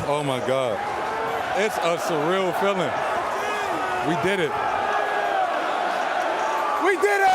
Oh my God. It's a surreal feeling. We did it. We did it!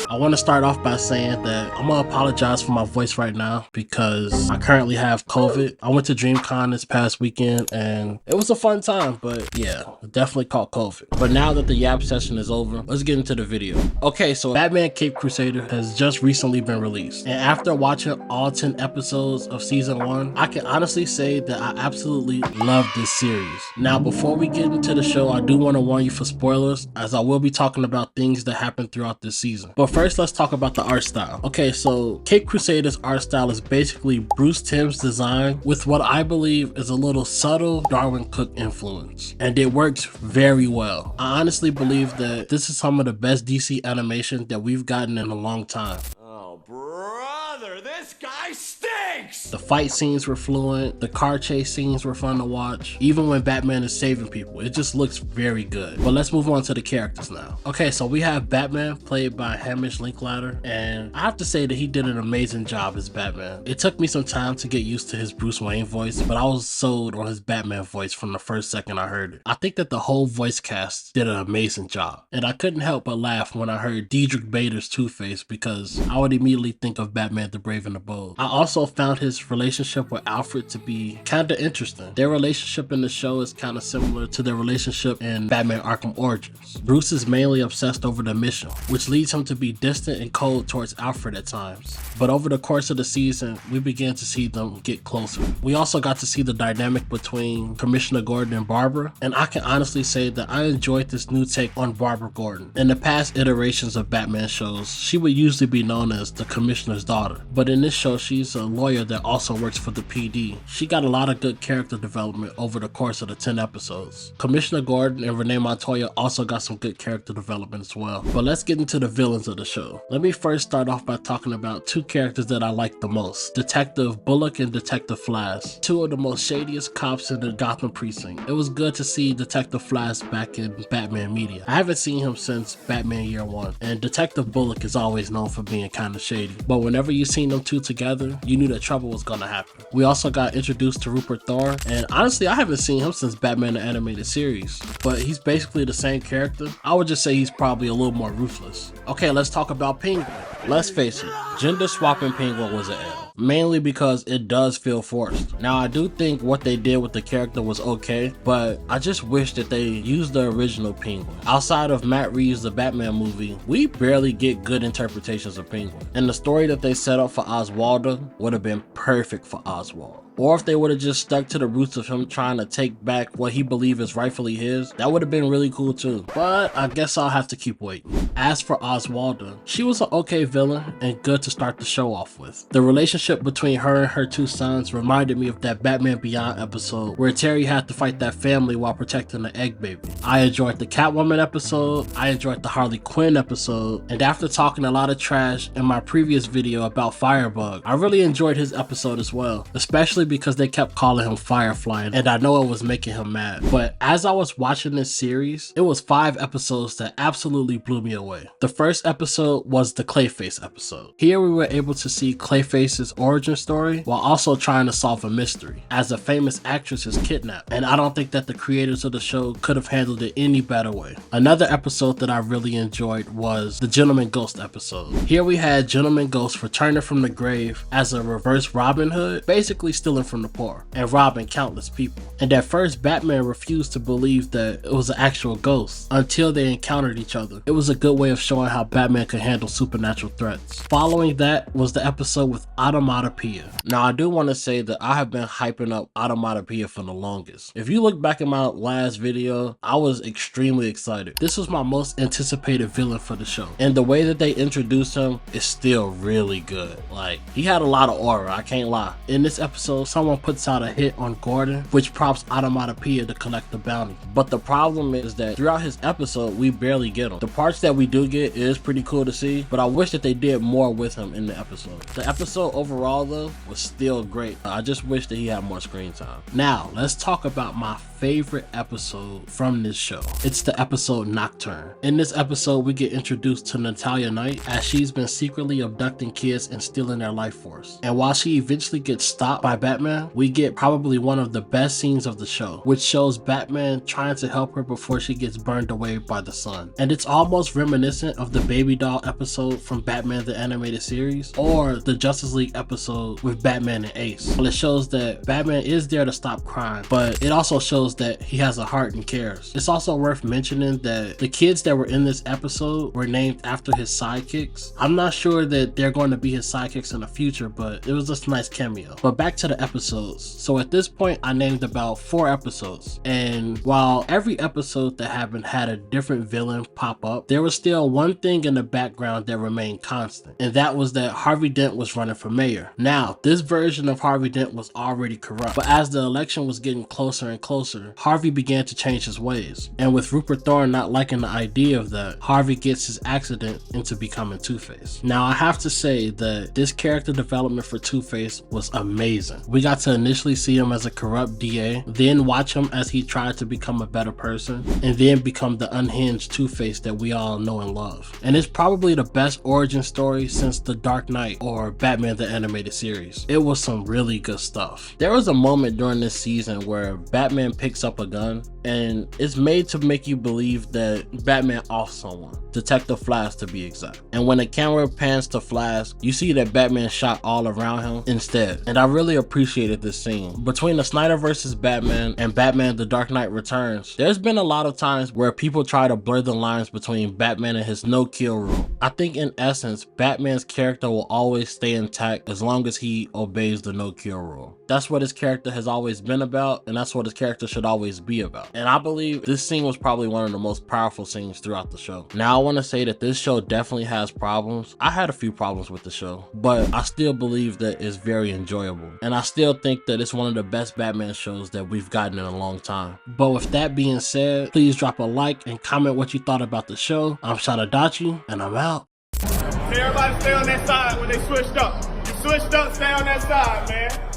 I want to start off by saying that I'm gonna apologize for my voice right now because I currently have COVID. I went to DreamCon this past weekend and it was a fun time, but yeah, definitely caught COVID. But now that the Yap session is over, let's get into the video. Okay, so Batman Caped Crusader has just recently been released, and after watching all 10 episodes of season 1, I can honestly say that I absolutely love this series. Now, before we get into the show, I do want to warn you for spoilers, as I will be talking about things that happen throughout this season. But first, let's talk about the art style. Okay, so Caped Crusader's art style is basically Bruce Timm's design with what I believe is a little subtle Darwin Cook influence, and it works very well. I honestly believe that this is some of the best DC animation that we've gotten in a long time. Oh, brother, this guy stinks! The fight scenes were fluent, the car chase scenes were fun to watch, even when Batman is saving people. It just looks very good. But let's move on to the characters now. Okay, so we have Batman, played by Hamish Linklater, and I have to say that he did an amazing job as Batman. It took me some time to get used to his Bruce Wayne voice, but I was sold on his Batman voice from the first second I heard it. I think that the whole voice cast did an amazing job, and I couldn't help but laugh when I heard Diedrich Bader's Two-Face because I would immediately think of Batman the Brave and the Bold. I also found his relationship with Alfred to be kind of interesting. Their relationship in the show is kind of similar to their relationship in Batman Arkham Origins. Bruce is mainly obsessed over the mission, which leads him to be distant and cold towards Alfred at times. But over the course of the season, we began to see them get closer. We also got to see the dynamic between Commissioner Gordon and Barbara, and I can honestly say that I enjoyed this new take on Barbara Gordon. In the past iterations of Batman shows, she would usually be known as the Commissioner's daughter, but in this show, she's a lawyer that also works for the PD. She got a lot of good character development over the course of the 10 episodes. Commissioner Gordon and Renee Montoya also got some good character development as well. But let's get into the villains of the show. Let me first start off by talking about two characters that I like the most, Detective Bullock and Detective Flash, two of the most shadiest cops in the Gotham precinct. It was good to see Detective Flash back in Batman media. I haven't seen him since Batman Year One, and Detective Bullock is always known for being kind of shady, but whenever you seen them two together, you knew that trouble was gonna happen. We also got introduced to Rupert Thor, and honestly I haven't seen him since Batman the Animated Series, but he's basically the same character. I would just say he's probably a little more ruthless. Okay, let's talk about Penguin. Let's face it, gender swapping Penguin was an L, mainly because it does feel forced. Now I do think what they did with the character was okay, but I just wish that they used the original Penguin. Outside of Matt Reeves' The Batman movie, we barely get good interpretations of Penguin, and the story that they set up for Oswaldo would have been perfect for Oswald. Or if they would have just stuck to the roots of him trying to take back what he believed is rightfully his, that would have been really cool too. But I guess I'll have to keep waiting. As for Oswaldo, she was an okay villain and good to start the show off with. The relationship between her and her two sons reminded me of that Batman Beyond episode where Terry had to fight that family while protecting the egg baby. I enjoyed the Catwoman episode, I enjoyed the Harley Quinn episode, and after talking a lot of trash in my previous video about Firebug, I really enjoyed his episode as well, especially because they kept calling him Firefly, and I know it was making him mad. But as I was watching this series, it was 5 episodes that absolutely blew me away. The first episode was the Clayface episode. Here we were able to see Clayface's origin story while also trying to solve a mystery, as a famous actress is kidnapped, and I don't think that the creators of the show could have handled it any better way. Another episode that I really enjoyed was the Gentleman Ghost episode. Here we had Gentleman Ghost returning from the grave as a reverse Robin Hood, basically stealing from the poor and robbing countless people. And at first, Batman refused to believe that it was an actual ghost until they encountered each other. It was a good way of showing how Batman could handle supernatural threats. Following that was the episode with Automatopoeia. Now I do want to say that I have been hyping up Automatopoeia for the longest. If you look back at my last video, I was extremely excited. This was my most anticipated villain for the show, and the way that they introduced him is still really good. Like, he had a lot of aura, I can't lie. In this episode, someone puts out a hit on Gordon, which prompts Automatopoeia to collect the bounty. But the problem is that throughout his episode, we barely get him. The parts that we do get is pretty cool to see, but I wish that they did more with him in the episode. The episode overall though was still great. I just wish that he had more screen time. Now, let's talk about my favorite episode from this show. It's the episode Nocturne. In this episode, we get introduced to Natalia Knight as she's been secretly abducting kids and stealing their life force. And while she eventually gets stopped by Batman Batman, we get probably one of the best scenes of the show, which shows Batman trying to help her before she gets burned away by the sun. And it's almost reminiscent of the Baby Doll episode from Batman the Animated Series, or the Justice League episode with Batman and Ace. Well, it shows that Batman is there to stop crime, but it also shows that he has a heart and cares. It's also worth mentioning that the kids that were in this episode were named after his sidekicks. I'm not sure that they're going to be his sidekicks in the future, but it was just a nice cameo. But back to the episodes. So at this point, I named about 4 episodes, and while every episode that happened had a different villain pop up, there was still one thing in the background that remained constant, and that was that Harvey Dent was running for mayor. Now, this version of Harvey Dent was already corrupt, but as the election was getting closer and closer, Harvey began to change his ways, and with Rupert Thorne not liking the idea of that, Harvey gets his accident into becoming Two-Face. Now, I have to say that this character development for Two-Face was amazing. We got to initially see him as a corrupt DA, then watch him as he tried to become a better person, and then become the unhinged Two-Face that we all know and love. And it's probably the best origin story since The Dark Knight or Batman the Animated Series. It was some really good stuff. There was a moment during this season where Batman picks up a gun, and it's made to make you believe that Batman offs someone, Detective Flash to be exact. And when the camera pans to Flash, you see that Batman shot all around him instead. And I really appreciated this scene. Between the Snyder vs. Batman and Batman The Dark Knight Returns, there's been a lot of times where people try to blur the lines between Batman and his no-kill rule. I think in essence, Batman's character will always stay intact as long as he obeys the no-kill rule. That's what his character has always been about, and that's what his character should always be about. And I believe this scene was probably one of the most powerful scenes throughout the show. Now, I want to say that this show definitely has problems. I had a few problems with the show, but I still believe that it's very enjoyable. And I still think that it's one of the best Batman shows that we've gotten in a long time. But with that being said, please drop a like and comment what you thought about the show. I'm Shadadachi, and I'm out. Everybody stay on that side when they switched up. You switched up, stay on that side, man.